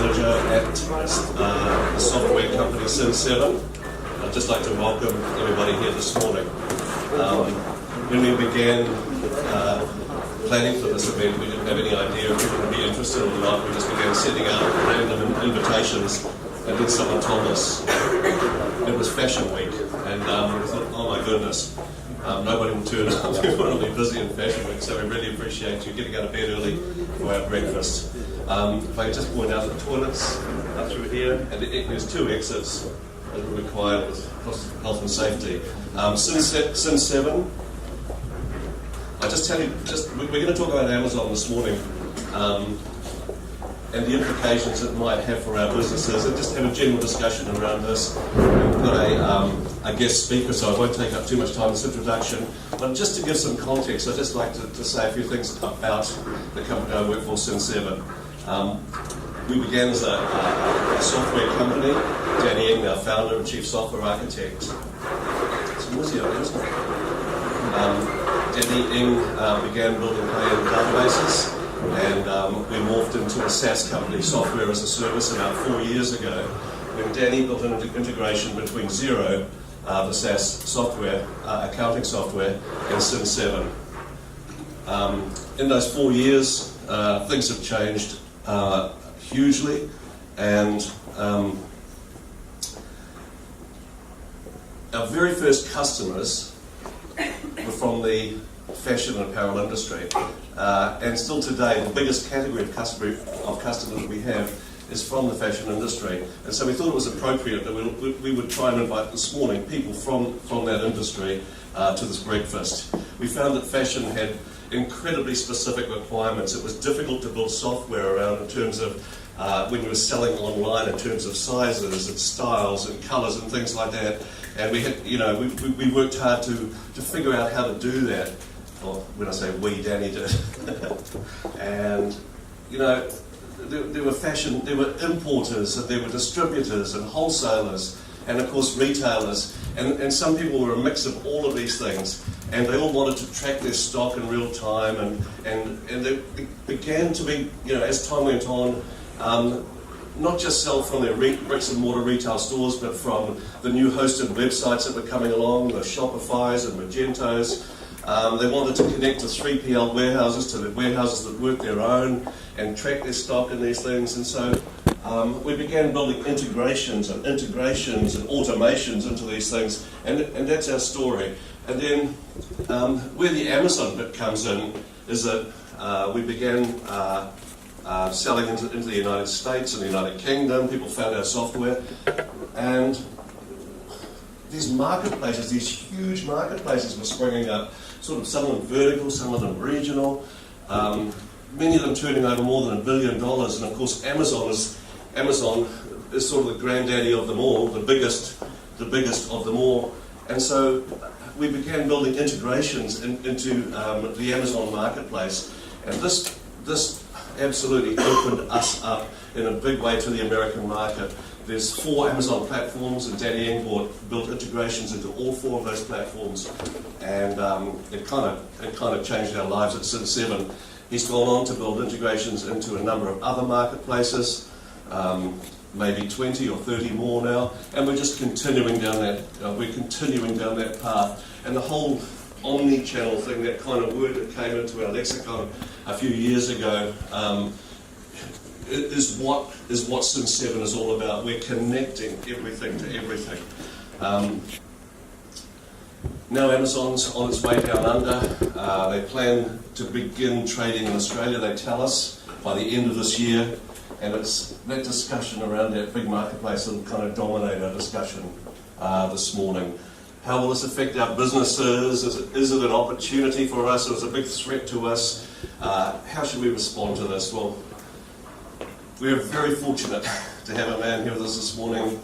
manager at the software company Cin7. I'd just like to welcome everybody here this morning. When we began planning for this event, we didn't have any idea if people would be interested or not. We just began sending out random invitations, and then someone told us it was Fashion Week, and we thought, oh my goodness, nobody will turn up. Everyone will be busy in Fashion Week, so we really appreciate you getting out of bed early for our breakfast. If I could just point out the toilets through here, and there's 2 exits that are required for health and safety. Cin7, I just tell you, we're going to talk about Amazon this morning, and the implications it might have for our businesses, and just have a general discussion around this. We've got a guest speaker, so I won't take up too much time in this introduction, but just to give some context, I'd just like to say a few things about the company I work for, Cin7. We began as a software company. Danny Ng, our founder and chief software architect. Danny Ng began building high-end databases, and we morphed into a SaaS company, software as a service, about 4 years ago, when Danny built an integration between Xero, the SaaS software, accounting software, and Cin7. In those 4 years, things have changed hugely, and our very first customers were from the fashion and apparel industry, and still today the biggest category of customers that we have is from the fashion industry. And so we thought it was appropriate that we would try and invite this morning people from that industry to this breakfast. We found that fashion had incredibly specific requirements. It was difficult to build software around in terms of when you were selling online, in terms of sizes and styles and colours and things like that. And we had, we worked hard to figure out how to do that. Well, when I say we, Danny did. And there were importers, and there were distributors and wholesalers, and of course retailers, and some people were a mix of all of these things, and they all wanted to track their stock in real time, and they began to be, as time went on, not just sell from their bricks and mortar retail stores, but from the new hosted websites that were coming along, the Shopifys and Magentos. They wanted to connect to 3PL warehouses, to the warehouses that weren't their own, and track their stock in these things. And so we began building integrations and automations into these things, and that's our story. And then where the Amazon bit comes in is that we began selling into the United States and the United Kingdom. People found our software, and these marketplaces, these huge marketplaces were springing up, sort of some of them vertical, some of them regional, many of them turning over more than $1 billion. And of course Amazon is sort of the granddaddy of them all, the biggest of them all. And so we began building integrations into the Amazon marketplace, and this absolutely opened us up in a big way to the American market. There's 4 Amazon platforms, and Danny Ng built integrations into all 4 of those platforms, and it kind of changed our lives at Cin7. He's gone on to build integrations into a number of other marketplaces, maybe 20 or 30 more now, and we're just continuing down that path. And the whole omni-channel thing, that kind of word that came into our lexicon a few years ago, is what Cin7 is all about. We're connecting everything to everything. Now Amazon's on its way down under. They plan to begin trading in Australia, they tell us, by the end of this year. And it's that discussion around that big marketplace that will kind of dominate our discussion this morning. How will this affect our businesses? Is it an opportunity for us, or is it a big threat to us? How should we respond to this? Well, we're very fortunate to have a man here with us this morning,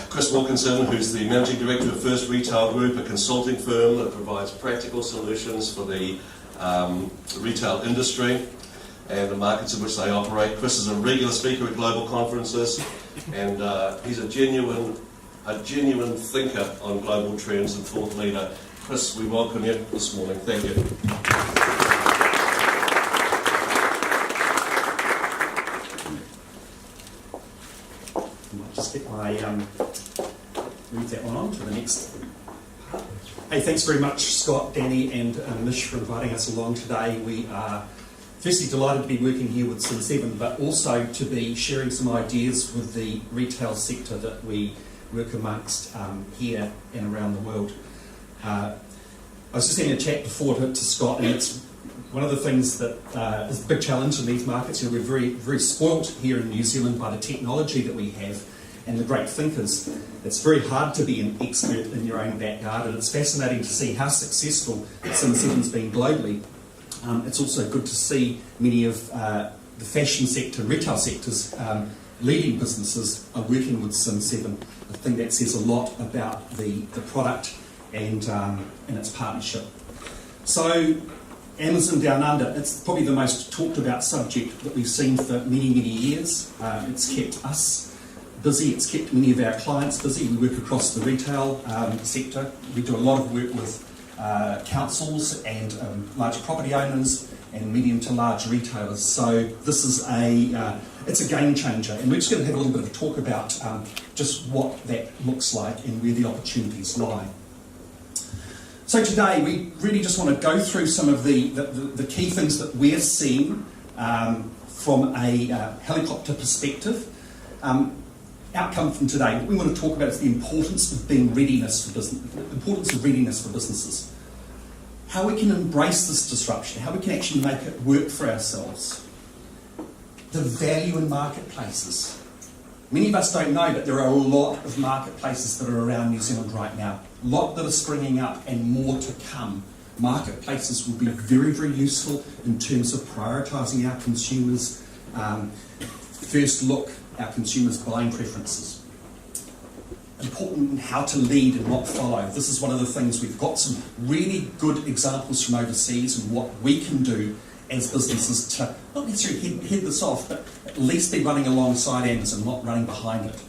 Chris Wilkinson, who's the Managing Director of First Retail Group, a consulting firm that provides practical solutions for the retail industry and the markets in which they operate. Chris is a regular speaker at global conferences, and he's a genuine thinker on global trends and thought leader. Chris, we welcome you this morning. Thank you. move that one on to the next. Hey, thanks very much, Scott, Danny, and Mish for inviting us along today. We are firstly delighted to be working here with Cin7, but also to be sharing some ideas with the retail sector that we work amongst here and around the world. I was just having a chat before to Scott, and it's one of the things that is a big challenge in these markets. We're very, very spoilt here in New Zealand by the technology that we have and the great thinkers. It's very hard to be an expert in your own backyard, and it's fascinating to see how successful Cin7's been globally. It's also good to see many of the fashion sector and retail sectors, leading businesses, are working with Cin7. I think that says a lot about the product and its partnership. So, Amazon Down Under, it's probably the most talked about subject that we've seen for many, many years. It's kept us busy, it's kept many of our clients busy. We work across the retail sector. We do a lot of work with councils and large property owners and medium to large retailers. So this is it's a game changer, and we're just going to have a little bit of a talk about just what that looks like and where the opportunities lie. So today we really just want to go through some of the key things that we're seeing from a helicopter perspective. Outcome from today, what we want to talk about is the importance of readiness for businesses. How we can embrace this disruption, how we can actually make it work for ourselves. The value in marketplaces. Many of us don't know, but there are a lot of marketplaces that are around New Zealand right now. A lot that are springing up and more to come. Marketplaces will be very, very useful in terms of prioritising our consumers' first look, our consumers' buying preferences. Important in how to lead and not follow. This is one of the things. We've got some really good examples from overseas and what we can do as businesses to not necessarily head this off, but at least be running alongside Amazon, not running behind it.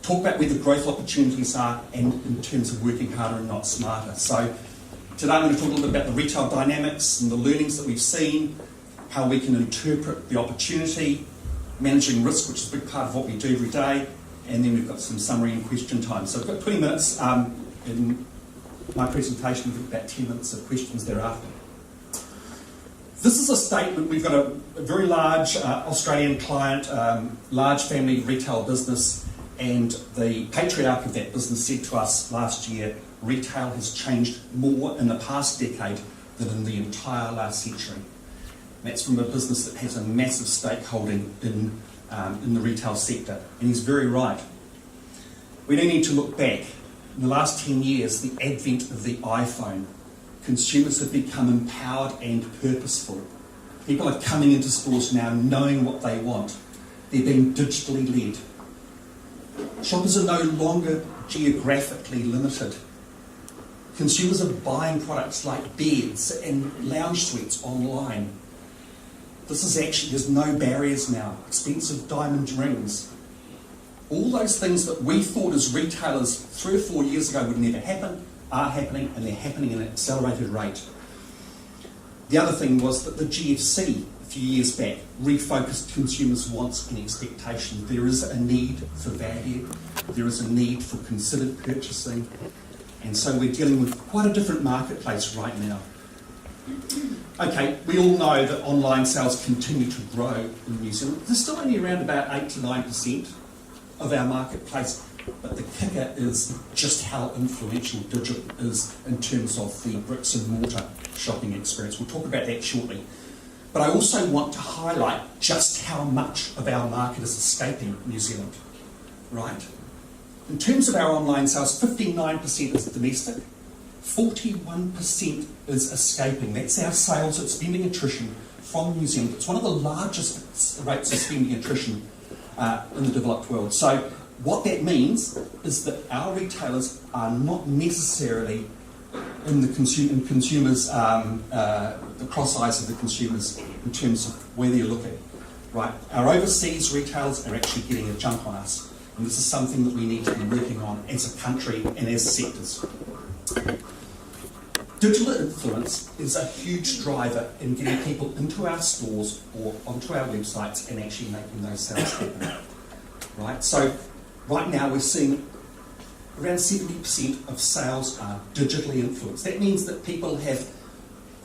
Talk about where the growth opportunities are and in terms of working harder and not smarter. So today I'm going to talk a little bit about the retail dynamics and the learnings that we've seen, how we can interpret the opportunity, managing risk, which is a big part of what we do every day, and then we've got some summary and question time. So I've got 20 minutes in my presentation, we've got about 10 minutes of questions thereafter. This is a statement. We've got a very large Australian client, large family retail business, and the patriarch of that business said to us last year, retail has changed more in the past decade than in the entire last century. And that's from a business that has a massive stakeholding in the retail sector, and he's very right. We don't need to look back. In the last 10 years, the advent of the iPhone, consumers have become empowered and purposeful. People are coming into stores now knowing what they want. They're being digitally led. Shoppers are no longer geographically limited. Consumers are buying products like beds and lounge suites online. This is actually, there's no barriers now. Expensive diamond rings. All those things that we thought as retailers 3 or 4 years ago would never happen, are happening, and they're happening at an accelerated rate. The other thing was that the GFC, a few years back, refocused consumers' wants and expectations. There is a need for value. There is a need for considered purchasing. And so we're dealing with quite a different marketplace right now. Okay, we all know that online sales continue to grow in New Zealand. They're still only around about 8 to 9% of our marketplace, but the kicker is just how influential digital is in terms of the bricks and mortar shopping experience. We'll talk about that shortly. But I also want to highlight just how much of our market is escaping New Zealand, right? In terms of our online sales, 59% is domestic, 41% is escaping. That's our sales at spending attrition from New Zealand. It's one of the largest rates of spending attrition in the developed world. So what that means is that our retailers are not necessarily in the consumers, the cross eyes of the consumers in terms of where they're looking. Right? Our overseas retailers are actually getting a jump on us, and this is something that we need to be working on as a country and as sectors. Digital influence is a huge driver in getting people into our stores or onto our websites and actually making those sales happen. Right? So right now we're seeing around 70% of sales are digitally influenced. That means that people have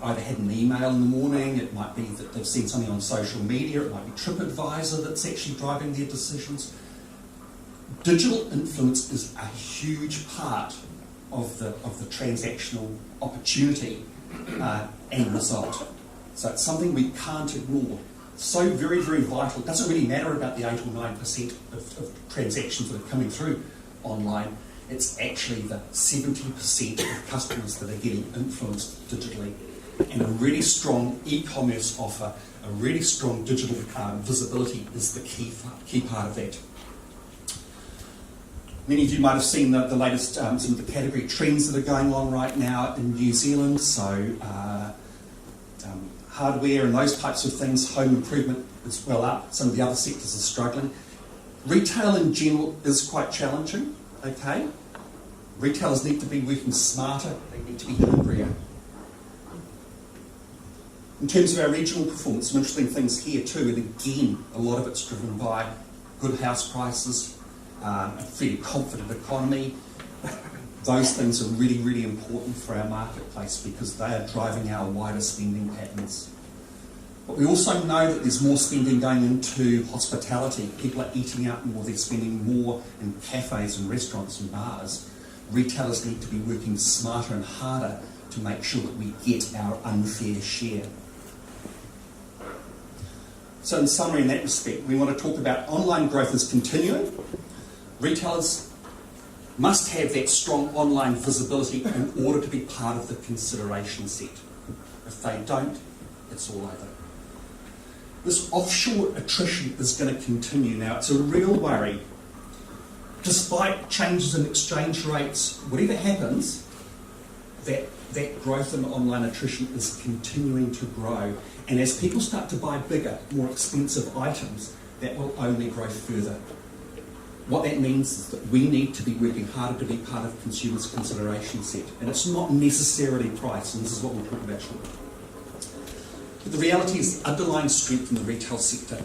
either had an email in the morning, it might be that they've seen something on social media, it might be TripAdvisor that's actually driving their decisions. Digital influence is a huge part of the transactional opportunity and result. So it's something we can't ignore. So very, very vital. It doesn't really matter about the 8 or 9% of transactions that are coming through online. It's actually the 70% of customers that are getting influenced digitally. And a really strong e-commerce offer, a really strong digital visibility is the key part of that. Many of you might have seen the latest some of the category trends that are going on right now in New Zealand. So hardware and those types of things, home improvement is well up. Some of the other sectors are struggling. Retail in general is quite challenging, okay? Retailers need to be working smarter, they need to be hungrier. In terms of our regional performance, some interesting things here too, and again, a lot of it's driven by good house prices, a fairly confident economy. Those things are really, really important for our marketplace because they are driving our wider spending patterns. But we also know that there's more spending going into hospitality. People are eating out more, they're spending more in cafes and restaurants and bars. Retailers need to be working smarter and harder to make sure that we get our unfair share. So in summary, in that respect, we want to talk about online growth is continuing. Retailers must have that strong online visibility in order to be part of the consideration set. If they don't, it's all over. This offshore attrition is going to continue now. It's a real worry. Despite changes in exchange rates, whatever happens, that growth in online attrition is continuing to grow. And as people start to buy bigger, more expensive items, that will only grow further. What that means is that we need to be working harder to be part of consumers' consideration set. And it's not necessarily price, and this is what we'll talk about shortly. But the reality is the underlying strength in the retail sector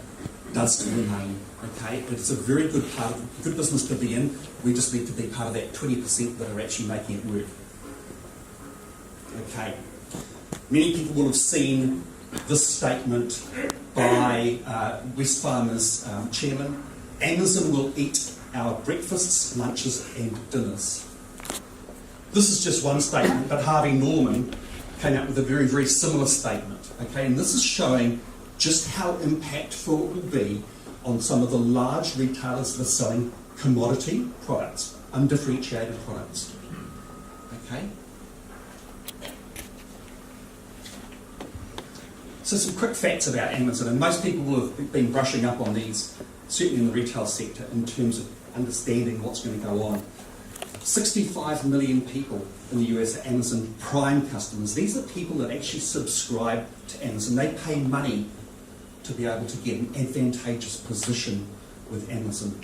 does remain, okay? It's a very good part, good business to be in. We just need to be part of that 20% that are actually making it work. Okay. Many people will have seen this statement by Wesfarmers chairman. Amazon will eat our breakfasts, lunches and dinners. This is just one statement, but Harvey Norman came out with a very, very similar statement. Okay, and this is showing just how impactful it will be on some of the large retailers that are selling commodity products, undifferentiated products. Okay? So some quick facts about Amazon, and most people will have been brushing up on these, certainly in the retail sector, in terms of understanding what's going to go on. 65 million people in the US are Amazon Prime customers. These are people that actually subscribe to Amazon. They pay money to be able to get an advantageous position with Amazon.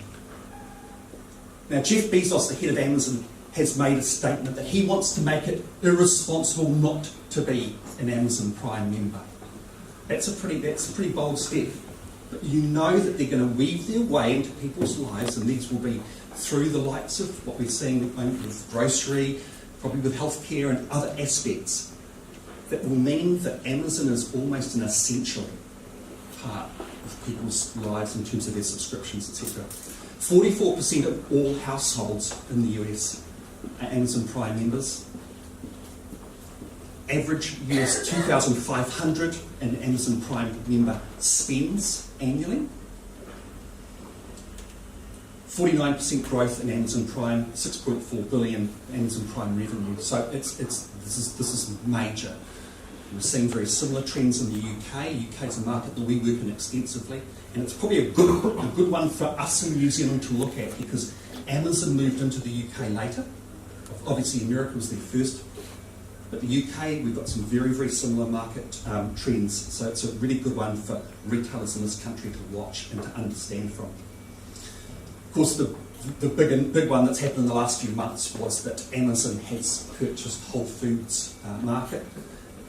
Now, Jeff Bezos, the head of Amazon, has made a statement that he wants to make it irresponsible not to be an Amazon Prime member. That's a pretty bold step. But you know that they're going to weave their way into people's lives, and these will be through the likes of what we're seeing at the moment with grocery, probably with healthcare and other aspects, that will mean that Amazon is almost an essential part of people's lives in terms of their subscriptions, etc. 44% of all households in the US are Amazon Prime members. Average US 2,500 an Amazon Prime member spends annually. 49% growth in Amazon Prime, 6.4 billion Amazon Prime revenue. So this is major. We're seeing very similar trends in the UK. UK is a market that we work in extensively, and it's probably a good one for us in New Zealand to look at because Amazon moved into the UK later. Obviously, America was there first. But the UK, we've got some very, very similar market trends. So it's a really good one for retailers in this country to watch and to understand from. Of course, the big one that's happened in the last few months was that Amazon has purchased Whole Foods Market,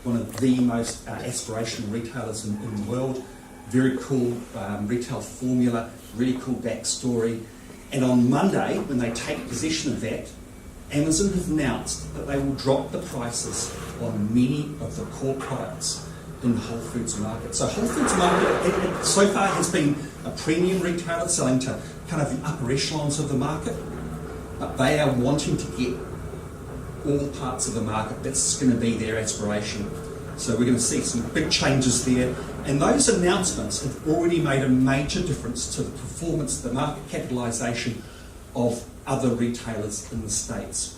one of the most aspirational retailers in the world. Very cool retail formula, really cool backstory. And on Monday, when they take possession of that, Amazon have announced that they will drop the prices on many of the core products in Whole Foods Market. So Whole Foods Market, it so far has been a premium retailer selling to kind of the upper echelons of the market, but they are wanting to get all parts of the market. That's going to be their aspiration. So we're going to see some big changes there. And those announcements have already made a major difference to the performance, the market capitalisation of other retailers in the States.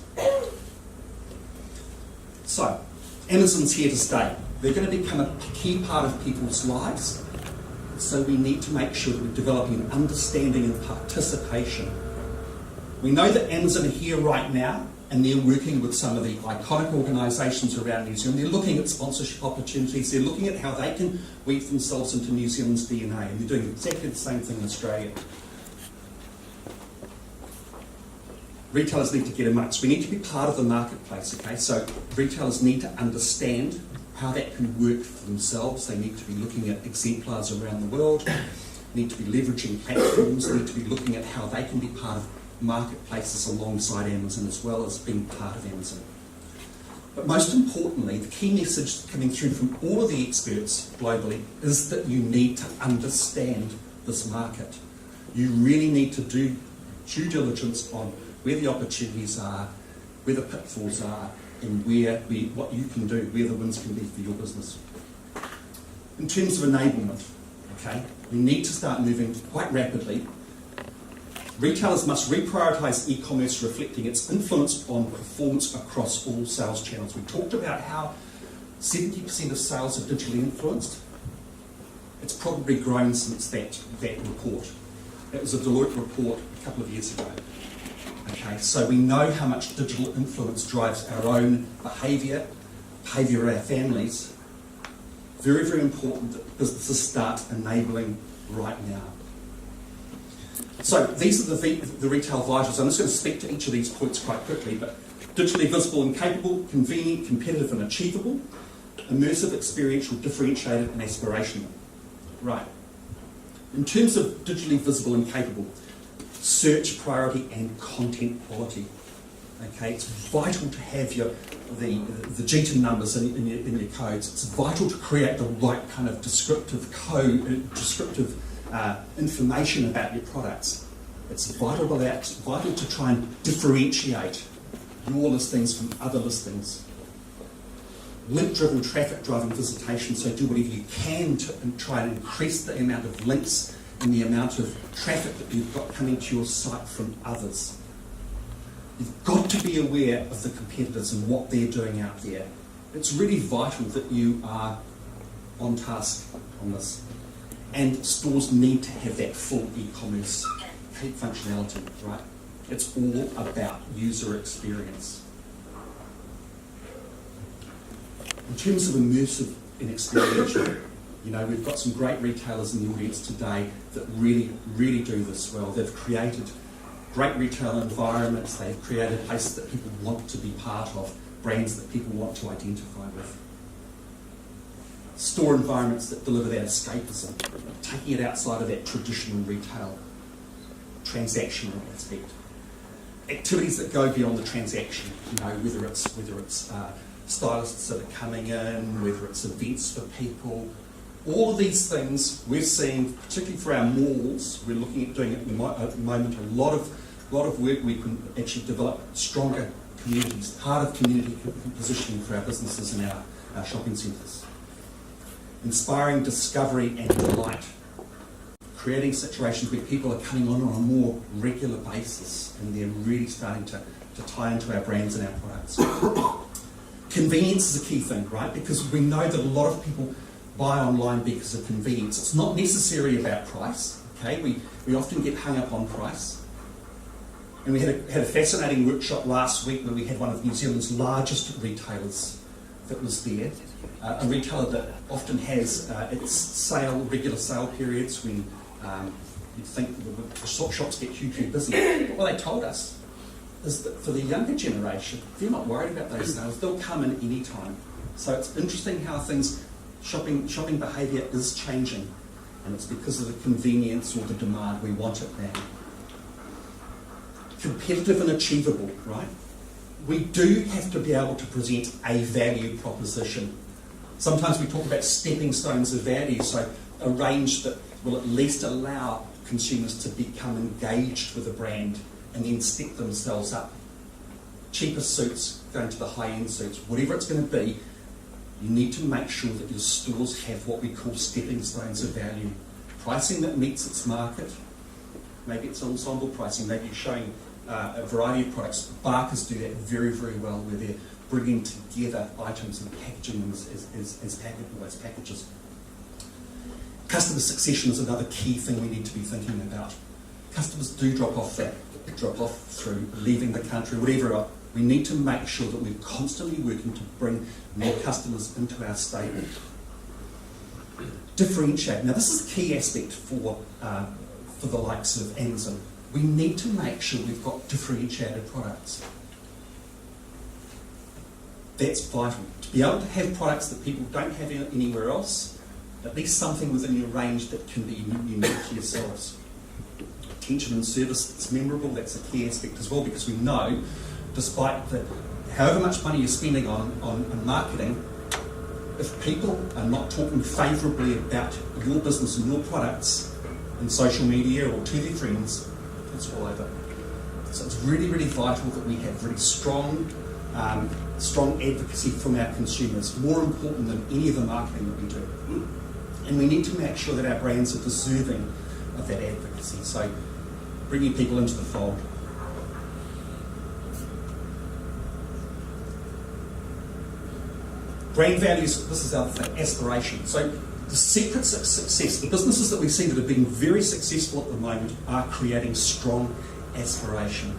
So, Amazon's here to stay. They're going to become a key part of people's lives. So we need to make sure that we're developing an understanding and participation. We know that Amazon are here right now, and they're working with some of the iconic organisations around New Zealand. They're looking at sponsorship opportunities. They're looking at how they can weave themselves into New Zealand's DNA, and they're doing exactly the same thing in Australia. Retailers need to get amongst. We need to be part of the marketplace, okay? So retailers need to understand how that can work for themselves. They need to be looking at exemplars around the world, need to be leveraging platforms, need to be looking at how they can be part of marketplaces alongside Amazon as well as being part of Amazon. But most importantly, the key message coming through from all of the experts globally is that you need to understand this market. You really need to do due diligence on where the opportunities are, where the pitfalls are, and what you can do, where the wins can be for your business. In terms of enablement, okay, we need to start moving quite rapidly. Retailers must reprioritise e-commerce, reflecting its influence on performance across all sales channels. We talked about how 70% of sales are digitally influenced. It's probably grown since that report. That was a Deloitte report a couple of years ago. Okay, so we know how much digital influence drives our own behaviour of our families. Very, very important that businesses start enabling right now. So these are the retail vitals. I'm just going to speak to each of these points quite quickly, but digitally visible and capable, convenient, competitive and achievable, immersive, experiential, differentiated and aspirational. Right. In terms of digitally visible and capable, search priority and content quality. Okay, it's vital to have the GTIN numbers in your codes. It's vital to create the right kind of descriptive information about your products. It's vital to try and differentiate your listings from other listings. Link-driven traffic driving visitation, so do whatever you can to try and increase the amount of links and the amount of traffic that you've got coming to your site from others. You've got to be aware of the competitors and what they're doing out there. It's really vital that you are on task on this. And stores need to have that full e-commerce functionality, right? It's all about user experience. In terms of immersive and experiential, we've got some great retailers in the audience today that really, really do this well. They've created great retail environments. They've created places that people want to be part of, brands that people want to identify with. Store environments that deliver that escapism, taking it outside of that traditional retail transactional aspect. Activities that go beyond the transaction, whether it's stylists that are coming in, whether it's events for people. All of these things we're seeing, particularly for our malls, we're looking at doing at the moment a lot of work. We can actually develop stronger communities, part of community positioning for our businesses and our shopping centres. Inspiring discovery and delight. Creating situations where people are coming on a more regular basis and they're really starting to tie into our brands and our products. Convenience is a key thing, right? Because we know that a lot of people buy online because of convenience. It's not necessarily about price, okay? We often get hung up on price. And we had a fascinating workshop last week where we had one of New Zealand's largest retailers that was there. A retailer that often has its regular sale periods when you'd think the shops get hugely busy. But what they told us is that for the younger generation, they're not worried about those sales. They'll come in any time. So it's interesting how shopping behaviour is changing, and it's because of the convenience or the demand. We want it now. Competitive and achievable, right? we do have to be able to present a value proposition. Sometimes we talk about stepping stones of value, so a range that will at least allow consumers to become engaged with a brand and then step themselves up. Cheaper suits, going to the high-end suits, whatever it's going to be, you need to make sure that your stores have what we call stepping stones of value. Pricing that meets its market. Maybe it's ensemble pricing, maybe you're showing a variety of products. Barkers do that very, very well, where they're bringing together items and packaging them as packages. Customer succession is another key thing we need to be thinking about. Customers do drop off through leaving the country, whatever else. We need to make sure that we're constantly working to bring more customers into our stable. Differentiate. Now, this is a key aspect for the likes of Amazon. We need to make sure we've got differentiated products. That's vital. To be able to have products that people don't have anywhere else, at least something within your range that can be unique to yourselves. Attention and service that's memorable, that's a key aspect as well, because we know, despite however much money you're spending on marketing, if people are not talking favourably about your business and your products in social media or to their friends, it's all over. So it's really, really vital that we have really strong advocacy from our consumers, more important than any of the marketing that we do. And we need to make sure that our brands are deserving of that advocacy. So bringing people into the fold. Brand values, this is our thing, aspiration. So the secrets of success, the businesses that we see that are being very successful at the moment are creating strong aspiration.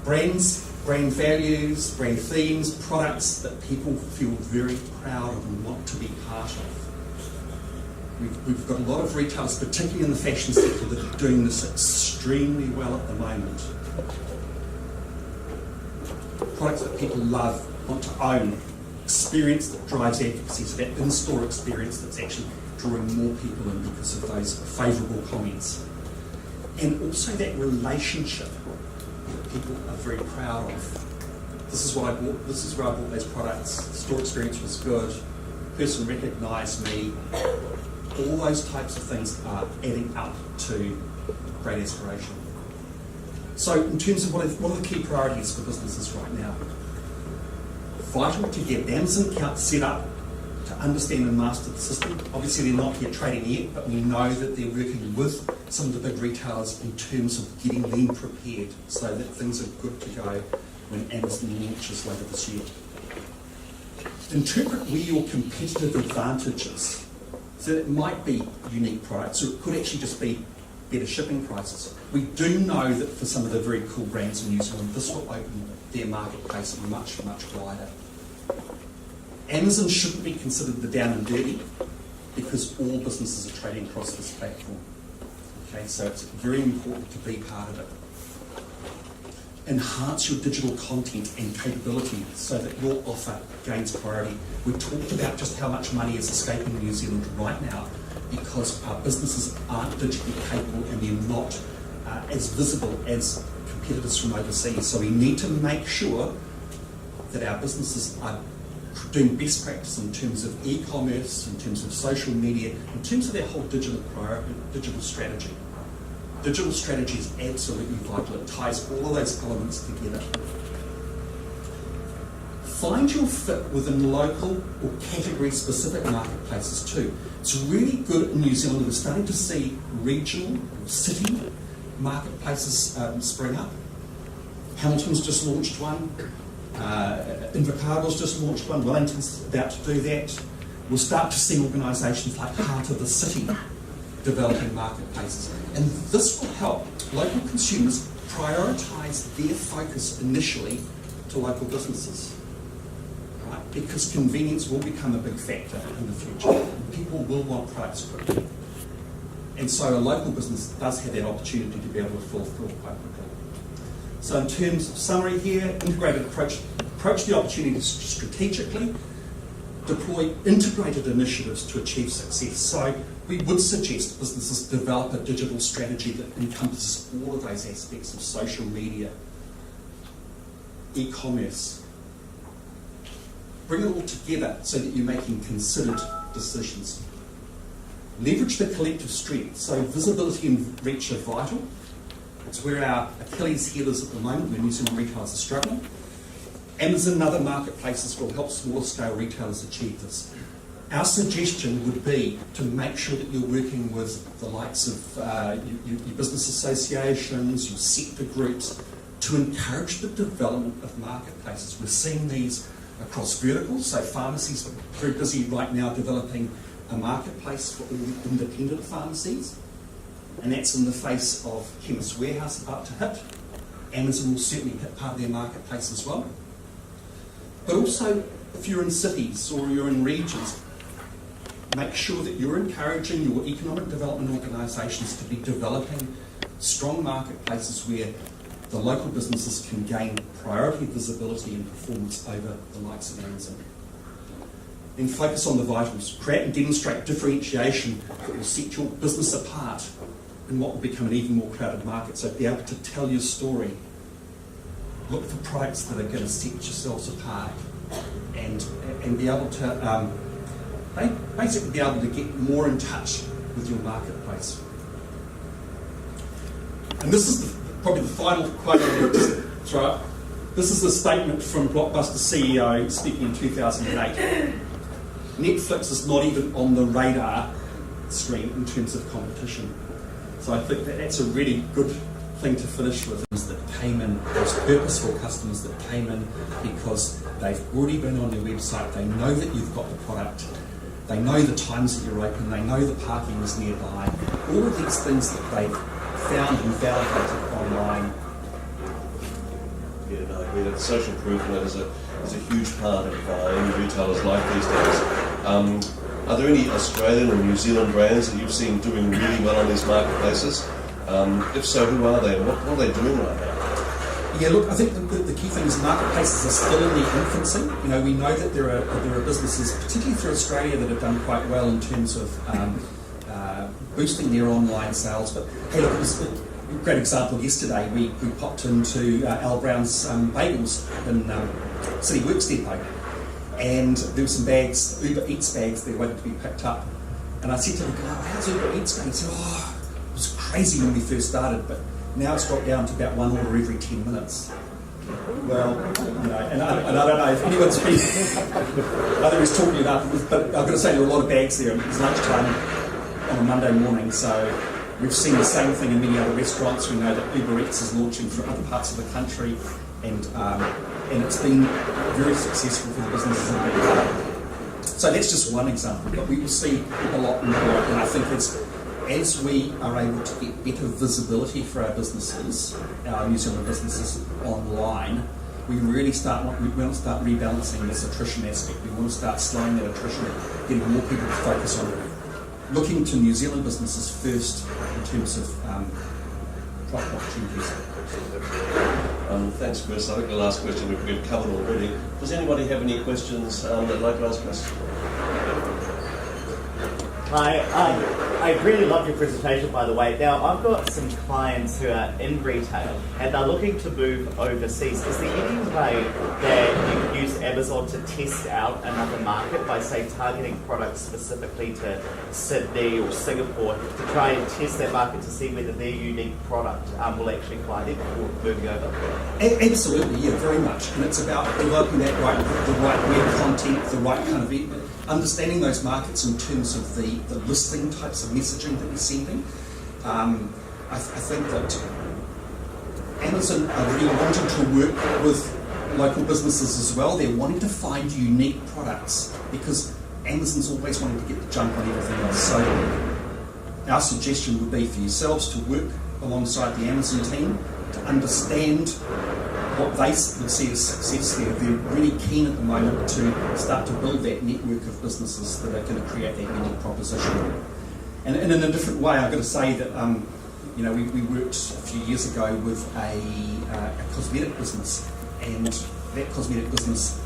Brands, brand values, brand themes, products that people feel very proud of and want to be part of. We've got a lot of retailers, particularly in the fashion sector, that are doing this extremely well at the moment. Products that people love, want to own, experience that drives advocacy, so that in-store experience that's actually drawing more people in because of those favourable comments. And also that relationship that people are very proud of. This is what I bought, this is where I bought those products, the store experience was good, person recognised me. All those types of things are adding up to great aspiration. So in terms of what are the key priorities for businesses right now? Vital to get Amazon account set up to understand and master the system. Obviously they're not yet trading yet, but we know that they're working with some of the big retailers in terms of getting them prepared so that things are good to go when Amazon launches later this year. Interpret where your competitive advantages. So it might be unique products, or it could actually just be better shipping prices. We do know that for some of the very cool brands in New Zealand, this will open their marketplace much, much wider. Amazon shouldn't be considered the down and dirty because all businesses are trading across this platform. Okay, so it's very important to be part of it. Enhance your digital content and capability so that your offer gains priority. We talked about just how much money is escaping New Zealand right now because our businesses aren't digitally capable and they're not as visible as competitors from overseas. So we need to make sure that our businesses are doing best practice in terms of e-commerce, in terms of social media, in terms of their whole digital strategy. Digital strategy is absolutely vital. It ties all of those elements together. Find your fit within local or category-specific marketplaces too. It's really good in New Zealand. We're starting to see regional or city marketplaces spring up. Hamilton's just launched one. Invercargill's just launched one. Wellington's about to do that. We'll start to see organisations like Heart of the City developing marketplaces. And this will help local consumers prioritise their focus initially to local businesses. Right? Because convenience will become a big factor in the future. People will want products quickly. And so a local business does have that opportunity to be able to fulfill quite quickly. So in terms of summary here, integrated approach the opportunities strategically, deploy integrated initiatives to achieve success. So we would suggest businesses develop a digital strategy that encompasses all of those aspects of social media, e-commerce. Bring it all together so that you're making considered decisions. Leverage the collective strength. So visibility and reach are vital. It's where our Achilles heel is at the moment, where New Zealand retailers are struggling. Amazon and other marketplaces will help smaller scale retailers achieve this. Our suggestion would be to make sure that you're working with the likes of your business associations, your sector groups, to encourage the development of marketplaces. We're seeing these across verticals, so pharmacies are very busy right now developing a marketplace for all independent pharmacies, and that's in the face of Chemist Warehouse about to hit. Amazon will certainly hit part of their marketplace as well. But also, if you're in cities or you're in regions, make sure that you're encouraging your economic development organisations to be developing strong marketplaces where the local businesses can gain priority visibility and performance over the likes of Amazon. Then focus on the vitals. Create and demonstrate differentiation that will set your business apart in what will become an even more crowded market. So be able to tell your story. Look for products that are going to set yourselves apart and be able to basically be able to get more in touch with your marketplace. And this is probably the final quote I'm going to just throw up. This is a statement from Blockbuster CEO speaking in 2008. Netflix is not even on the radar screen in terms of competition. So I think that that's a really good thing to finish with. That came in, those purposeful customers that came in because they've already been on your website, they know that you've got the product, they know the times that you're open, they know the parking is nearby. All of these things that they've found and validated online. Yeah, no, I agree that social proof is a huge part of any retailer's life these days. Are there any Australian or New Zealand brands that you've seen doing really well on these marketplaces? If so, who are they and what are they doing right now? Yeah, look, I think the key thing is marketplaces are still in their infancy. You know, we know that there are businesses, particularly through Australia, that have done quite well in terms of boosting their online sales. But hey, look, it was a great example yesterday. We popped into Al Brown's Bagels in City Works Depot, and there were some bags, Uber Eats bags, there waiting to be picked up. And I said to the guy, how's Uber Eats going? He said, it was crazy when we first started, but now it's dropped down to about one order every 10 minutes. Well, you know, and I don't know if anyone's been, either he's talking about it, but I've got to say there were a lot of bags there. It was lunchtime on a Monday morning, so we've seen the same thing in many other restaurants. We know that Uber Eats is launching for other parts of the country, and it's been very successful for the businesses in that part. So that's just one example, but we will see a lot more, and I think as we are able to get better visibility for our businesses, our New Zealand businesses online, we want to start rebalancing this attrition aspect. We want to start slowing that attrition, getting more people to focus on looking to New Zealand businesses first in terms of profit opportunities. Thanks, Chris. I think the last question we've covered already. Does anybody have any questions they'd like to ask us? I really loved your presentation, by the way. Now, I've got some clients who are in retail and they're looking to move overseas. Is there any way that you could use Amazon to test out another market by, say, targeting products specifically to Sydney or Singapore to try and test that market to see whether their unique product will actually fly there before moving over? Absolutely, yeah, very much. And it's about developing the right web content, the right kind of understanding those markets in terms of the listing types of messaging that we're sending. I think that Amazon are really wanting to work with local businesses as well. They're wanting to find unique products because Amazon's always wanting to get the jump on everything else. So our suggestion would be for yourselves to work alongside the Amazon team to understand what they would see as success there. They're really keen at the moment to start to build that network of businesses that are going to create that unique proposition. And in a different way, I've got to say that we worked a few years ago with a cosmetic business, and that cosmetic business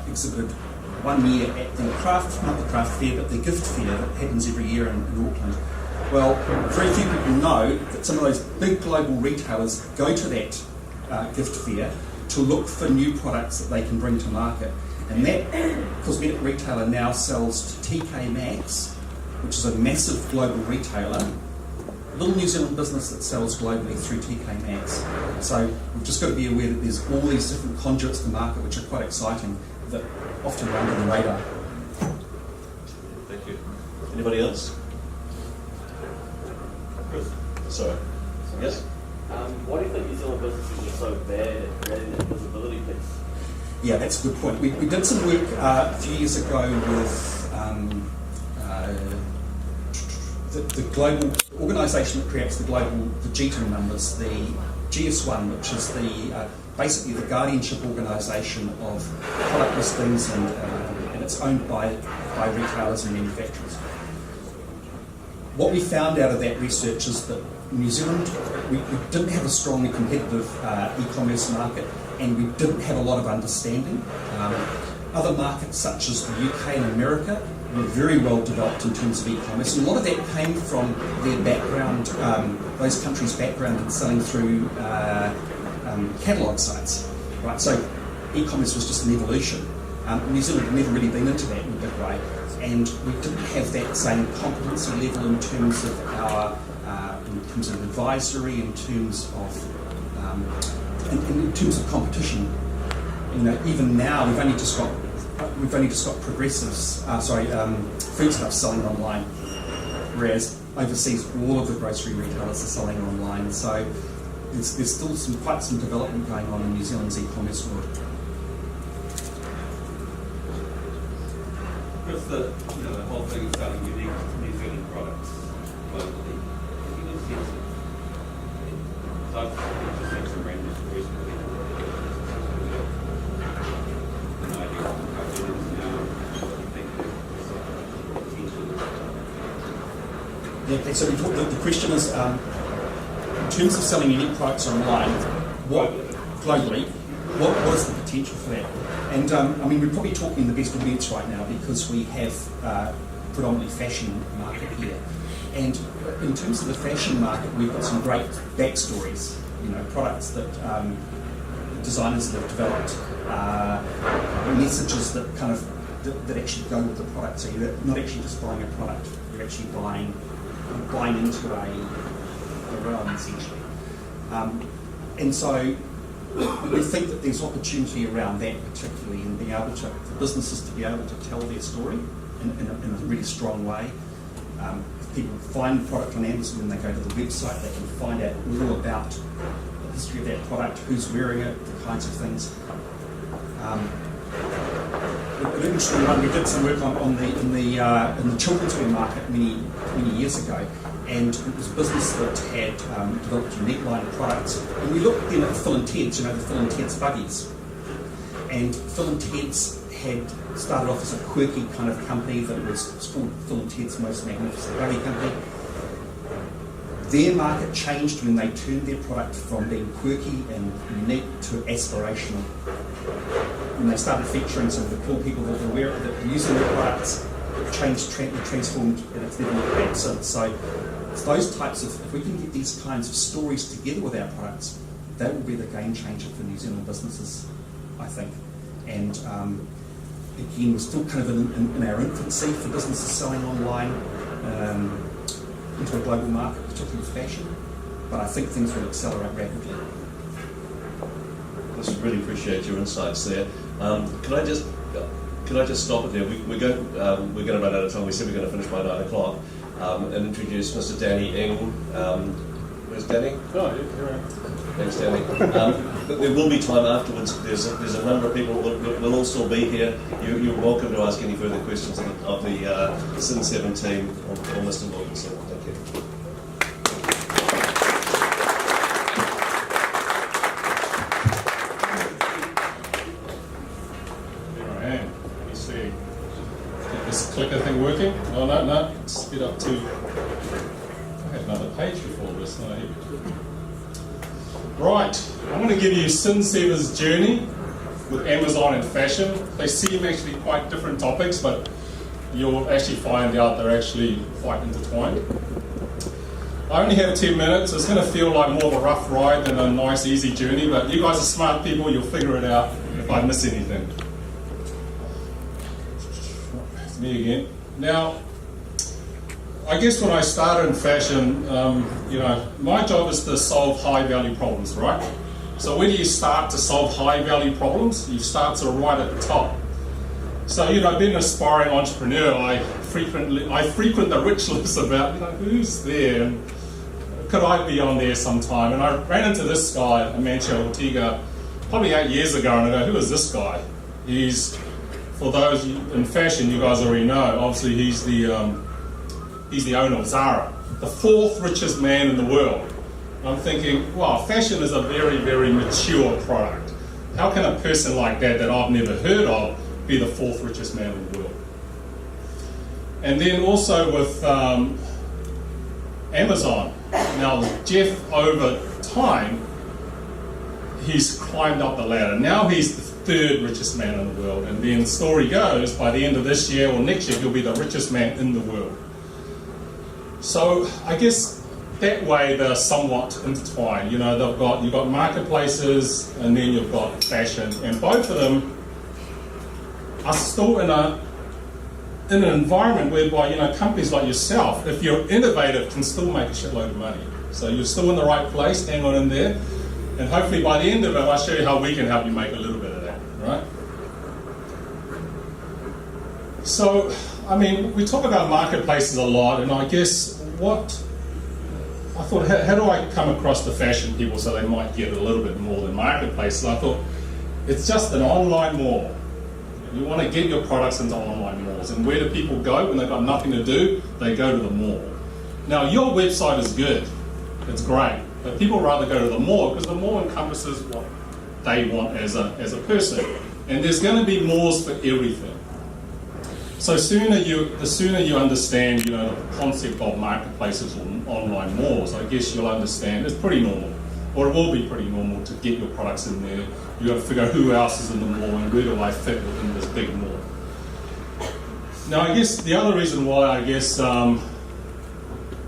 exhibited 1 year at the not the craft fair, but the gift fair that happens every year in Auckland. Well, very few people know that some of those big global retailers go to that gift fair to look for new products that they can bring to market. And that cosmetic retailer now sells to TK Maxx, which is a massive global retailer, a little New Zealand business that sells globally through TK Maxx. So we've just got to be aware that there's all these different conduits to market, which are quite exciting, that often are under the radar. Thank you. Anybody else? Chris, Sorry. Yes? why do you think New Zealand businesses are so bad at creating that visibility piece? Yeah, that's a good point. We did some work a few years ago with the global organisation that creates the GTM numbers, the GS1, which is the basically the guardianship organisation of product listings, and it's owned by retailers and manufacturers. What we found out of that research is that New Zealand, we didn't have a strongly competitive e-commerce market, and we didn't have a lot of understanding. Other markets such as the UK and America were very well developed in terms of e-commerce, and a lot of that came from their background, those countries' background in selling through catalogue sites. Right, so e-commerce was just an evolution. New Zealand had never really been into that in a big way, and we didn't have that same competency level in terms of our, in terms of advisory, in terms of, in terms of competition. You know, even now we've only just got progressives, food stuff selling online, whereas overseas all of the grocery retailers are selling online. So there's still quite some development going on in New Zealand's e-commerce world. Chris, the whole thing of selling unique New Zealand products globally, if you can sense it. So I've just seen some random stories with it. An idea of how it is now, what you think potential. Yeah, so the question is, in terms of selling unique products online, globally, what is the potential for that? And I mean, we're probably talking the best audience right now because we have predominantly fashion market here. And in terms of the fashion market, we've got some great backstories. You know, products that designers that have developed, messages that kind of that actually go with the product. So you're not actually just buying a product; you're actually buying into a realm essentially. And so we think that there's opportunity around that, particularly in being able to, for businesses to be able to tell their story in a really strong way. If people find the product on Amazon and they go to the website, they can find out all about the history of that product, who's wearing it, the kinds of things. An interesting one, we did some work in the children's wear market many years ago, and it was a business that had developed a unique line of products. And we looked then at Phil and Ted's, the Phil and Ted's buggies. And Phil and Ted's had started off as a quirky kind of company that was called Phil and Ted's Most Magnificent Buggy Company. Their market changed when they turned their product from being quirky and unique to aspirational. When they started featuring some of the cool people that were using their products, it transformed, and it's never looked back since. So it's those types of, if we can get these kinds of stories together with our products, that will be the game changer for New Zealand businesses, I think. And again, we're still kind of in our infancy for businesses selling online into a global market, particularly with fashion, but I think things will accelerate rapidly. I just really appreciate your insights there. Can I just stop it there? We're going to run out of time. We said we're going to finish by 9 o'clock. And introduce Mr. Danny Ing. Where's Danny? Oh, you're right. Thanks, Danny. But there will be time afterwards. There's a number of people will all still be here. You're welcome to ask any further questions of the Cin7 team or Mr. Wilkinson. Thank you. Clicker thing working? Oh, no, let's get up to, I had another page before this. No, right, I'm going to give you Cin7's journey with Amazon and fashion. They seem actually quite different topics, but you'll actually find out they're actually quite intertwined. I only have 10 minutes. It's going to feel like more of a rough ride than a nice, easy journey, but you guys are smart people. You'll figure it out if I miss anything. It's me again. Now, I guess when I started in fashion, my job is to solve high-value problems, right? So where do you start to solve high-value problems? You start to right at the top. So, being an aspiring entrepreneur, I frequent the rich list about, who's there, and could I be on there sometime? And I ran into this guy, Amancio Ortega, probably 8 years ago, and I go, who is this guy? He's, for those in fashion, you guys already know, obviously he's the owner of Zara, the fourth richest man in the world. I'm thinking, wow, fashion is a very, very mature product. How can a person like that I've never heard of be the fourth richest man in the world? And then also with Amazon. Now, Jeff, over time, he's climbed up the ladder. Now he's the third richest man in the world. And then the story goes, by the end of this year or next year, he'll be the richest man in the world. So I guess that way they're somewhat intertwined. You've got marketplaces, and then you've got fashion, and both of them are still in an environment whereby companies like yourself, if you're innovative, can still make a shitload of money. So you're still in the right place. Hang on in there, and hopefully by the end of it, I'll show you how we can help you make a little bit of that, right? So, we talk about marketplaces a lot, and I guess I thought, how do I come across the fashion people so they might get a little bit more than marketplaces? I thought, it's just an online mall. You want to get your products into online malls. And where do people go when they've got nothing to do? They go to the mall. Now, your website is good. It's great. But people rather go to the mall because the mall encompasses what they want as a person. And there's going to be malls for everything. So the sooner you understand, the concept of marketplaces or online malls, I guess you'll understand it's pretty normal, or it will be pretty normal to get your products in there. You got to figure out who else is in the mall and where do I fit within this big mall. Now, I guess the other reason why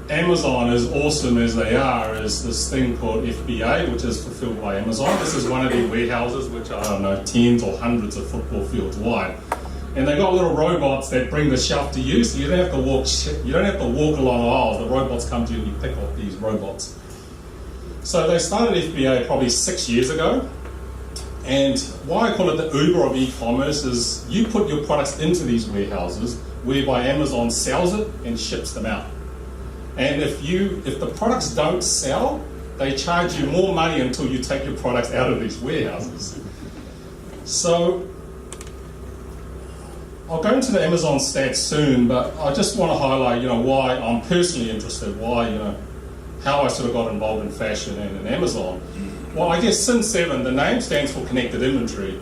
Amazon is awesome as they are is this thing called FBA, which is fulfilled by Amazon. This is one of their warehouses, which are, I don't know, tens or hundreds of football fields wide. And they've got little robots that bring the shelf to you, so you don't have to walk along aisles. The robots come to you and you pick up these robots. So they started FBA probably 6 years ago. And why I call it the Uber of e-commerce is you put your products into these warehouses whereby Amazon sells it and ships them out. And if the products don't sell, they charge you more money until you take your products out of these warehouses. So I'll go into the Amazon stats soon, but I just want to highlight, why I'm personally interested, how I sort of got involved in fashion and in Amazon. Well, I guess Cin7, the name stands for Connected Inventory.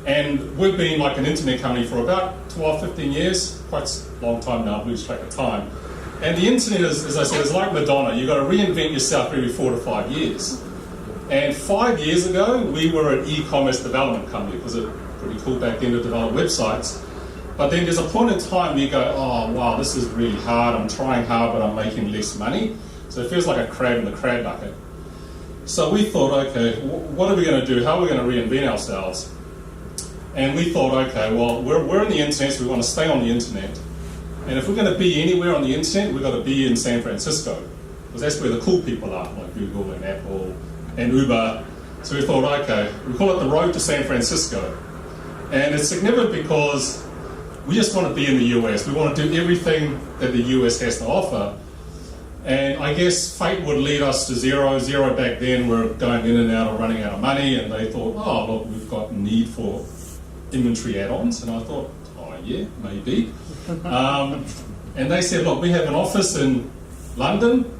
And we've been like an internet company for about 12, 15 years, quite a long time now, I've lose track of time. And the internet is, as I said, is like Madonna. You've got to reinvent yourself every 4 to 5 years. And 5 years ago, we were an e-commerce development company because it was pretty cool back then to develop websites. But then there's a point in time where you go, oh, wow, this is really hard. I'm trying hard, but I'm making less money. So it feels like a crab in the crab bucket. So we thought, okay, what are we going to do? How are we going to reinvent ourselves? And we thought, okay, well, we're on the internet, so we want to stay on the internet. And if we're going to be anywhere on the internet, we've got to be in San Francisco, because that's where the cool people are, like Google and Apple and Uber. So we thought, okay, we call it the road to San Francisco. And it's significant because we just want to be in the US. We want to do everything that the US has to offer. And I guess fate would lead us to zero. Zero back then, we're going in and out or running out of money. And they thought, oh, look, we've got need for inventory add-ons. And I thought, oh, yeah, maybe. And they said, look, we have an office in London,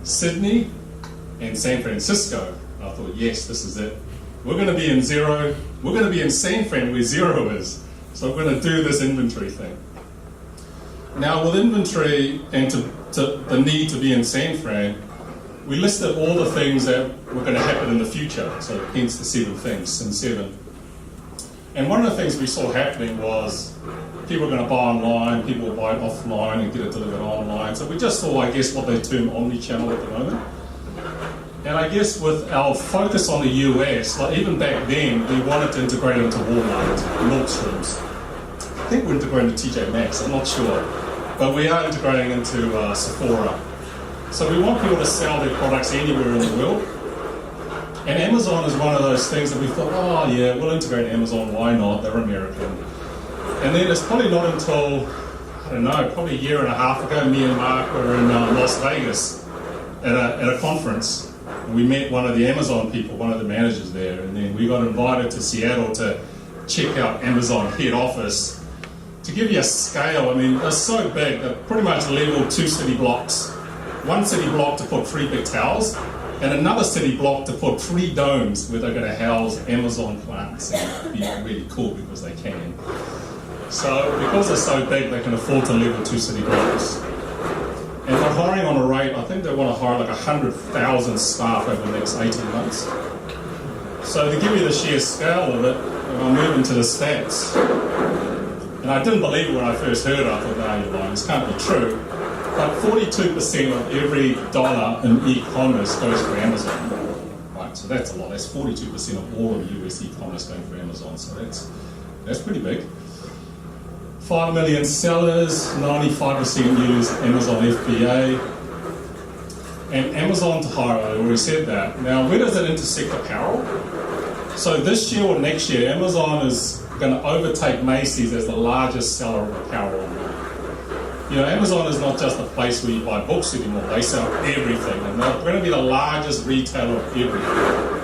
Sydney, and San Francisco. And I thought, yes, this is it. We're going to be in zero. We're going to be in San Fran where zero is. So we're going to do this inventory thing. Now, with inventory and the need to be in San Fran, we listed all the things that were going to happen in the future. So hence the 7 things, Cin7. And one of the things we saw happening was people were going to buy online, people would buy it offline and get it delivered online. So we just saw, I guess, what they term omni-channel at the moment. And I guess with our focus on the US, like even back then, we wanted to integrate into Walmart, Nordstrom's. I think we're integrating into TJ Maxx, I'm not sure. But we are integrating into Sephora. So we want people to sell their products anywhere in the world. And Amazon is one of those things that we thought, oh yeah, we'll integrate Amazon, why not? They're American. And then it's probably not until, I don't know, probably a year and a half ago, me and Mark were in Las Vegas at a conference. And we met one of the Amazon people, one of the managers there, and then we got invited to Seattle to check out Amazon head office. To give you a scale, I mean, they're so big, they're pretty much level 2 city blocks. One city block to put 3 big towers, and another city block to put 3 domes where they're going to house Amazon plants. And it'd be really cool because they can. So because they're so big, they can afford to level 2 city blocks. And they're hiring on a rate, I think they want to hire like 100,000 staff over the next 18 months. So to give you the sheer scale of it, I'll move into the stats. And I didn't believe it when I first heard it. I thought, no, you're lying, this can't be true. But 42% of every dollar in e-commerce goes for Amazon. Right, so that's a lot. That's 42% of all of US e-commerce going for Amazon. So that's pretty big. 5 million sellers, 95% use Amazon FBA. And Amazon to hire, I already said that. Now, where does it intersect apparel? So this year or next year, Amazon is going to overtake Macy's as the largest seller of apparel online. You know, Amazon is not just a place where you buy books anymore. They sell everything, and they're going to be the largest retailer of everything.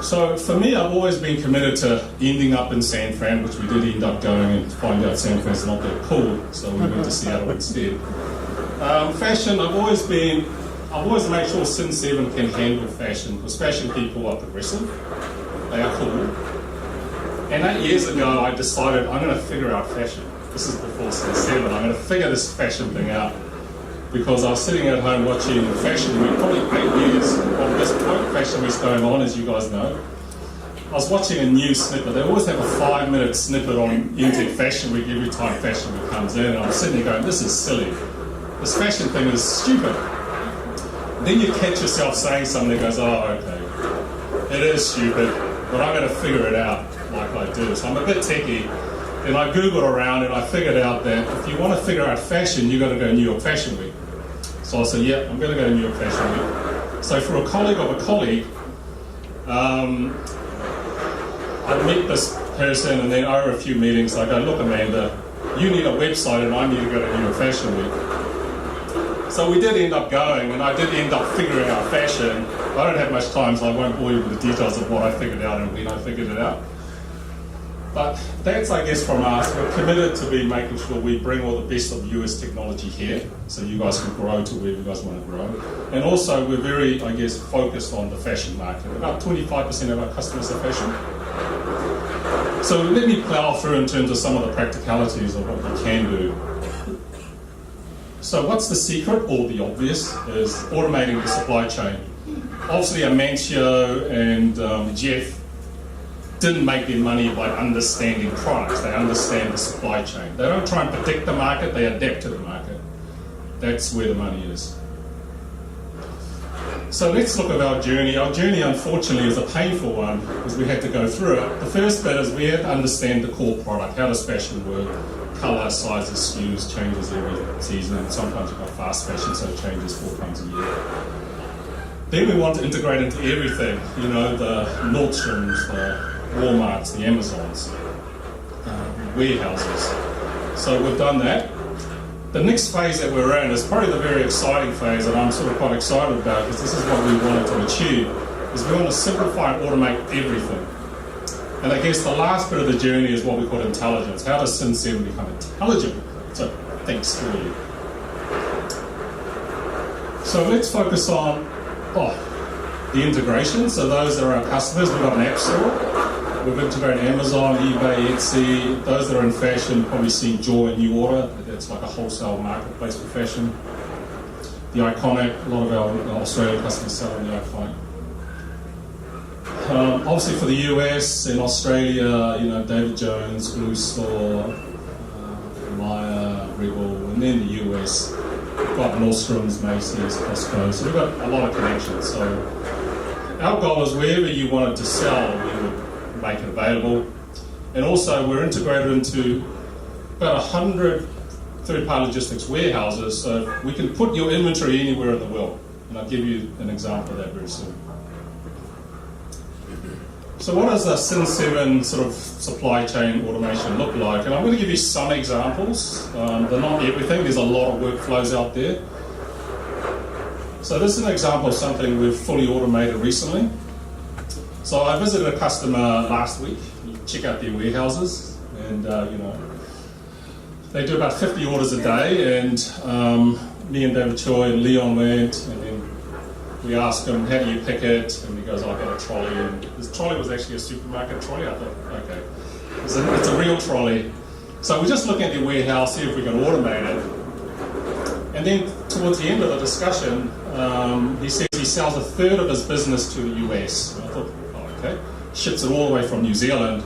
So for me, I've always been committed to ending up in San Fran, which we did end up going and find out San Fran's not that cool, so we went to Seattle instead. Fashion, I've always made sure Cin7 can handle fashion, because fashion people are progressive, they are cool. And 8 years ago, I decided I'm going to figure out fashion. This is before Cin7. I'm going to figure this fashion thing out, because I was sitting at home watching Fashion Week, probably 8 years of this Fashion Week's going on, as you guys know. I was watching a new snippet. They always have a 5-minute snippet on Untitled Fashion Week every time Fashion Week comes in, and I'm sitting there going, this is silly. This fashion thing is stupid. Then you catch yourself saying something that goes, oh, okay, it is stupid, but I'm going to figure it out like I do. So I'm a bit techie. And I Googled around and I figured out that if you want to figure out fashion, you've got to go to New York Fashion Week. So I said, yeah, I'm going to go to New York Fashion Week. So for a colleague of a colleague, I meet this person, and then over a few meetings, I go, look, Amanda, you need a website and I need to go to New York Fashion Week. So we did end up going, and I did end up figuring out fashion. I don't have much time, so I won't bore you with the details of what I figured out and when I figured it out. But that's, I guess, from us. We're committed to be making sure we bring all the best of US technology here, so you guys can grow to where you guys want to grow. And also, we're very, I guess, focused on the fashion market. About 25% of our customers are fashion. So let me plow through in terms of some of the practicalities of what we can do. So what's the secret, or the obvious, is automating the supply chain. Obviously, Amancio and Jeff didn't make their money by understanding products. They understand the supply chain. They don't try and predict the market, they adapt to the market. That's where the money is. So let's look at our journey. Our journey, unfortunately, is a painful one because we had to go through it. The first bit is we had to understand the core product. How does fashion work? Colour, sizes, SKUs, changes every season. Sometimes you've got fast fashion, so it changes 4 times a year. Then we want to integrate into everything, you know, the Nordstroms, the Walmarts, the Amazons, warehouses. So we've done that. The next phase that we're in is probably the very exciting phase, and I'm sort of quite excited about, because this is what we wanted to achieve, is we want to simplify and automate everything. And I guess the last bit of the journey is what we call intelligence. How does Cin7 become intelligent? So thanks for you. So let's focus on the integration. So those that are our customers, we've got an app store. We've integrated Amazon, eBay, Etsy. Those that are in fashion probably seen Joy and New Order. That's like a wholesale marketplace for fashion. The Iconic, a lot of our Australian customers sell on the Iconic. Obviously for the US and Australia, you know, David Jones, Blue Store, Myer, Rebel, and then the US, we've got Nordstrom's, Macy's, Costco, so we've got a lot of connections. So our goal is wherever you wanted to sell, we would make it available. And also we're integrated into about 100 third-party logistics warehouses, so we can put your inventory anywhere in the world. And I'll give you an example of that very soon. So what does the Cin7 sort of supply chain automation look like? And I'm going to give you some examples. They're not everything. There's a lot of workflows out there. So this is an example of something we've fully automated recently. So I visited a customer last week. You check out their warehouses, and you know, they do about 50 orders a day. And me and David Choi and Leon went, and then we asked him, how do you pick it? And he goes, I got a trolley. And this trolley was actually a supermarket trolley. I thought, okay, it's a real trolley. So we're just looking at the warehouse, see if we can automate it. And then towards the end of the discussion, he says he sells a third of his business to the US. And I thought, oh, okay, ships it all the way from New Zealand.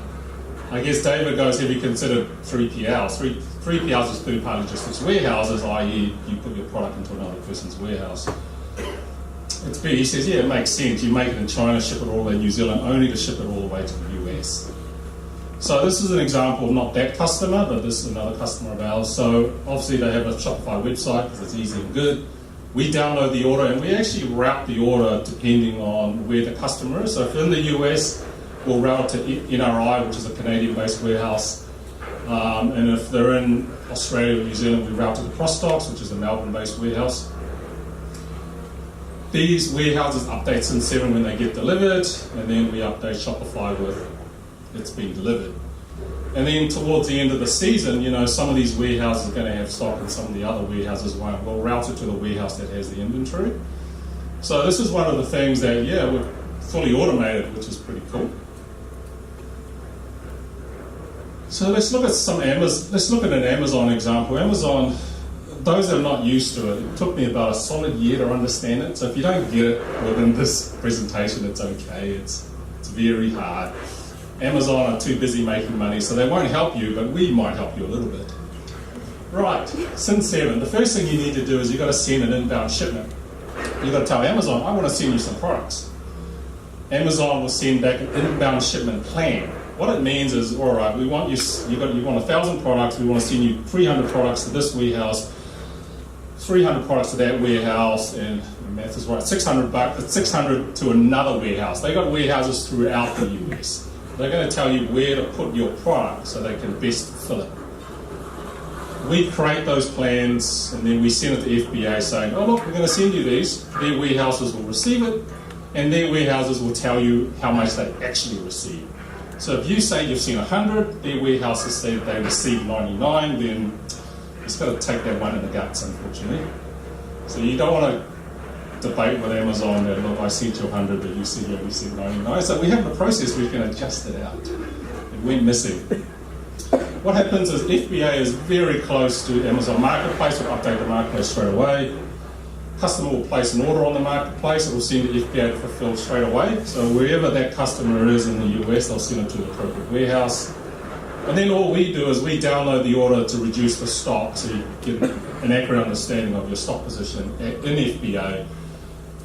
I guess David goes, have you considered 3PLs? 3PLs is third-party logistics warehouses, i.e. you put your product into another person's warehouse. It's big. He says, yeah, it makes sense. You make it in China, ship it all the way to New Zealand, only to ship it all the way to the US. So this is an example of not that customer, but this is another customer of ours. So obviously they have a Shopify website because it's easy and good. We download the order and we actually route the order depending on where the customer is. So if in the US, we'll route it to NRI, which is a Canadian-based warehouse. And if they're in Australia or New Zealand, we route to the Crossstocks, which is a Melbourne-based warehouse. These warehouses update Cin7 when they get delivered, and then we update Shopify with it's been delivered. And then towards the end of the season, you know, some of these warehouses are going to have stock and some of the other warehouses won't. We'll route it to the warehouse that has the inventory. So this is one of the things that, yeah, we're fully automated, which is pretty cool. So let's look at an Amazon example. Amazon, those that are not used to it took me about a solid year to understand it. So if you don't get it within this presentation, it's okay. It's very hard. Amazon are too busy making money, so they won't help you, but we might help you a little bit. Right, Cin7. The first thing you need to do is you've got to send an inbound shipment. You've got to tell Amazon, I want to send you some products. Amazon will send back an inbound shipment plan. What it means is, all right, we want you want 1,000 products, we want to send you 300 products to this warehouse, 300 products to that warehouse, and the math is right, 600 to another warehouse. They got warehouses throughout the US. They're going to tell you where to put your product so they can best fill it. We create those plans and then we send it to FBA saying, oh look, we're going to send you these. Their warehouses will receive it and their warehouses will tell you how much they actually receive. So if you say you've seen 100, their warehouses say that they received 99, then it's got to take that one in the guts, unfortunately. So you don't want to debate with Amazon that, look, I sent you 100, but you said you only sent 99. So we have a process we can adjust it out. It went missing. What happens is FBA is very close to Amazon Marketplace. We'll update the marketplace straight away. Customer will place an order on the marketplace. It will send to FBA to fulfill straight away. So wherever that customer is in the US, they'll send it to the appropriate warehouse. And then all we do is we download the order to reduce the stock so you get an accurate understanding of your stock position in FBA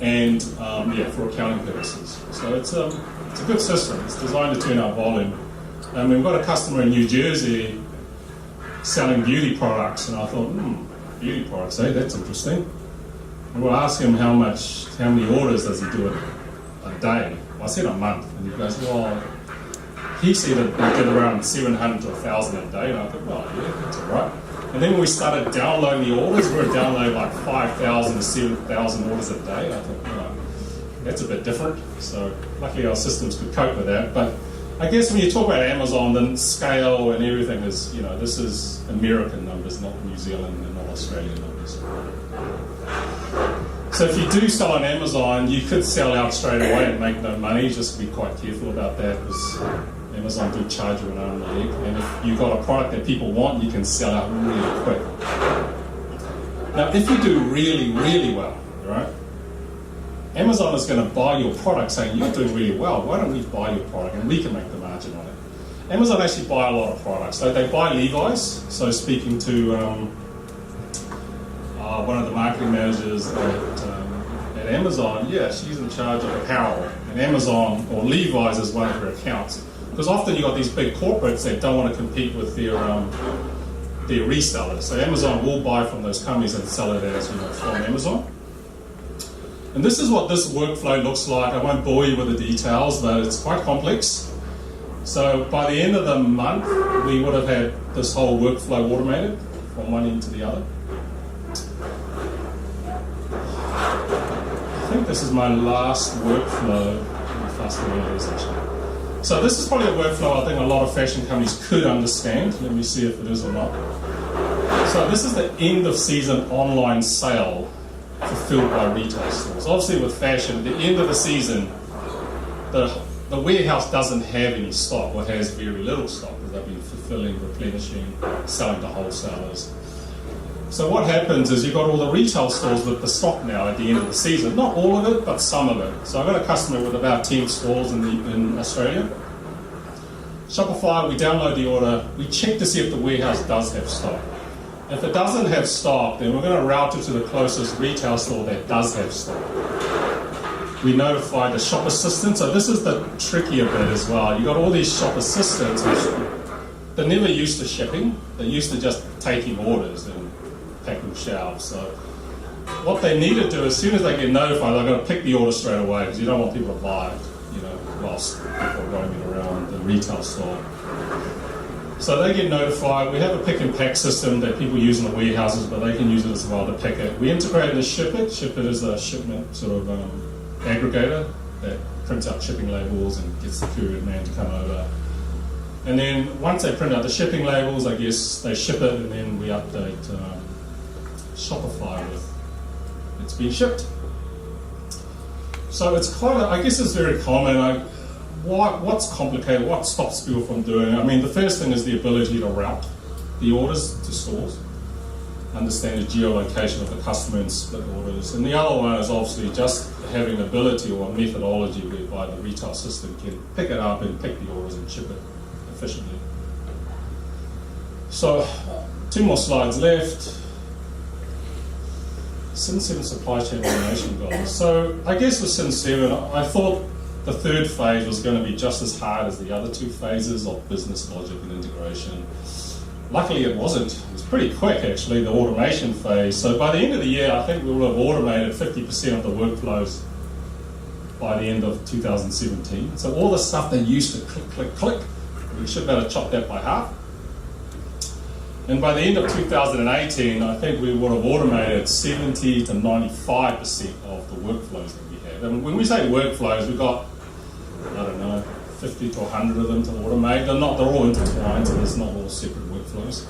and for accounting purposes. So it's a good system. It's designed to turn up volume. We've got a customer in New Jersey selling beauty products, and I thought, beauty products, that's interesting. And we'll ask him how many orders does he do a day? Well, I said a month, and he goes, well, he said that we did around 700 to 1,000 a day, and I thought, well, yeah, that's all right. And then when we started downloading the orders, we were downloading like 5,000 to 7,000 orders a day. I thought, that's a bit different. So luckily our systems could cope with that. But I guess when you talk about Amazon, then scale and everything is, this is American numbers, not New Zealand and not Australian numbers. So if you do sell on Amazon, you could sell out straight away and make no money. Just be quite careful about that because Amazon do charge you an arm and a leg. And if you've got a product that people want, you can sell out really quick. Now, if you do really, really well, right? Amazon is going to buy your product saying, you're doing really well, why don't we buy your product and we can make the margin on it. Amazon actually buy a lot of products. So they buy Levi's. So speaking to one of the marketing managers at Amazon, yeah, she's in charge of apparel. And Amazon, or Levi's is one of her accounts. Because often you've got these big corporates that don't want to compete with their resellers. So Amazon will buy from those companies and sell it as, from Amazon. And this is what this workflow looks like. I won't bore you with the details, but it's quite complex. So by the end of the month, we would have had this whole workflow automated from one end to the other. I think this is my last workflow. Fast forward this actually. So this is probably a workflow I think a lot of fashion companies could understand. Let me see if it is or not. So this is the end of season online sale fulfilled by retail stores. Obviously with fashion, at the end of the season, the warehouse doesn't have any stock or has very little stock because they've been fulfilling, replenishing, selling to wholesalers. So what happens is you've got all the retail stores with the stock now at the end of the season. Not all of it, but some of it. So I've got a customer with about 10 stores in Australia. Shopify, we download the order, we check to see if the warehouse does have stock. If it doesn't have stock, then we're going to route it to the closest retail store that does have stock. We notify the shop assistant. So this is the trickier bit as well. You've got all these shop assistants, they're never used to shipping. They're used to just taking orders and packing shelves. So what they need to do, as soon as they get notified, they're going to pick the order straight away because you don't want people to buy it, whilst people are roaming around the retail store. So they get notified. We have a pick and pack system that people use in the warehouses, but they can use it as well to pick it. We integrate it with Ship It. Ship It is a shipment sort of aggregator that prints out shipping labels and gets the courier man to come over. And then once they print out the shipping labels, I guess they ship it, and then we update Shopify with it's been shipped. So it's quite, I guess it's very common. What's complicated? What stops people from doing it? I mean, the first thing is the ability to route the orders to stores, understand the geolocation of the customer and split orders. And the other one is obviously just having the ability or methodology whereby the retail system can pick it up and pick the orders and ship it efficiently. So, 2 more slides left. Cin7 supply chain automation goals. So I guess with Cin7, I thought the third phase was going to be just as hard as the other 2 phases of business logic and integration. Luckily it wasn't. It was pretty quick actually, the automation phase. So by the end of the year, I think we will have automated 50% of the workflows by the end of 2017. So all the stuff they used to click, click, click, we should be able to chop that by half. And by the end of 2018, I think we would have automated 70 to 95% of the workflows that we have. And when we say workflows, we've got, 50 to 100 of them to automate. They're all intertwined, so there's not all separate workflows.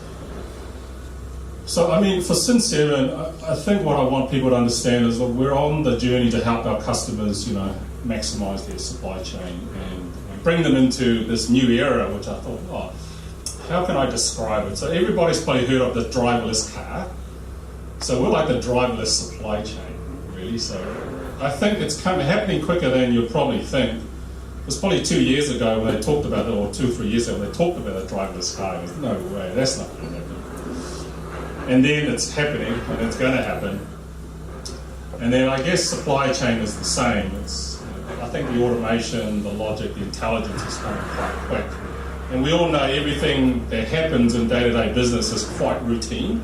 So, I mean, for Cin7, I think what I want people to understand is that we're on the journey to help our customers, maximize their supply chain and bring them into this new era, which I thought, how can I describe it? So everybody's probably heard of the driverless car. So we're like the driverless supply chain, really. So I think it's happening quicker than you probably think. It was probably 2 years ago when they talked about it, or 2 or 3 years ago when they talked about a driverless car. There's no way, that's not going to happen. And then it's happening, and it's going to happen. And then I guess supply chain is the same. I think the automation, the logic, the intelligence is coming quite quick. And we all know everything that happens in day-to-day business is quite routine.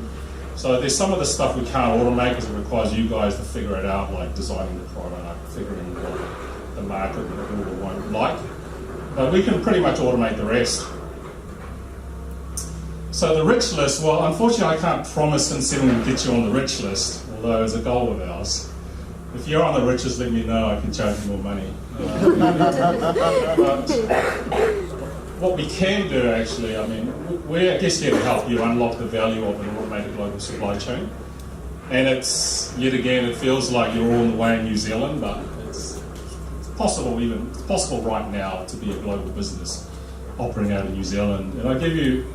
So there's some of the stuff we can't automate because it requires you guys to figure it out, like designing the product, figuring what the market will or won't like. But we can pretty much automate the rest. So the rich list, well, unfortunately I can't promise Cin7 will get you on the rich list, although it's a goal of ours. If you're on the rich list, let me know, I can charge you more money. But what we can do actually, I mean, we're here to help you unlock the value of an automated global supply chain. And it's, yet again, it feels like you're all the way in New Zealand, but it's possible right now to be a global business operating out of New Zealand. And I give you,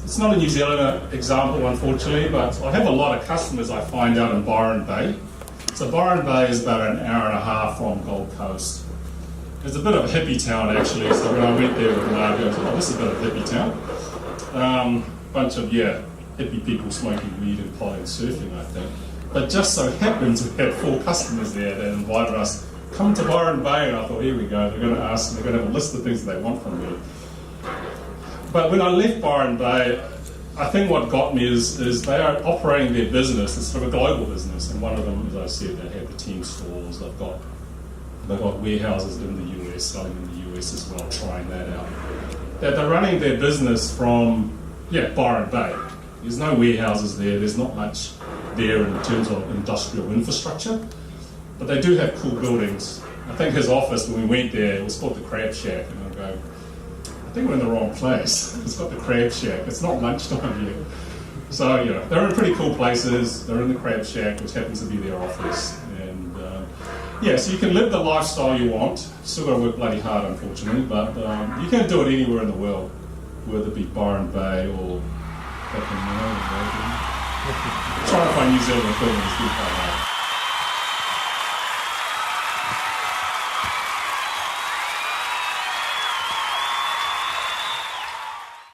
it's not a New Zealand example, unfortunately, but I have a lot of customers I find out in Byron Bay. So Byron Bay is about an hour and a half from Gold Coast. It's a bit of a hippie town actually, so when I went there with Margo, I thought, oh, this is a bit of a hippie town. Bunch of, hippie people smoking weed and playing surfing, I think. But just so happens we had 4 customers there that invited us, come to Byron Bay, and I thought, here we go, they're going to ask, they're going to have a list of things they want from me. But when I left Byron Bay, I think what got me is they are operating their business, it's sort of a global business, and one of them, as I said, they have the team stores, they've got warehouses in the US, selling in the US as well, trying that out. They're running their business from, Byron Bay. There's no warehouses there, there's not much there in terms of industrial infrastructure, but they do have cool buildings. I think his office, when we went there, it was called the Crab Shack, and I go, I think we're in the wrong place. It's got the Crab Shack, it's not lunchtime yet. So, they're in pretty cool places, they're in the Crab Shack, which happens to be their office. And so you can live the lifestyle you want, still got to work bloody hard unfortunately, but you can do it anywhere in the world, whether it be Byron Bay or fucking, trying to find New Zealand equivalents.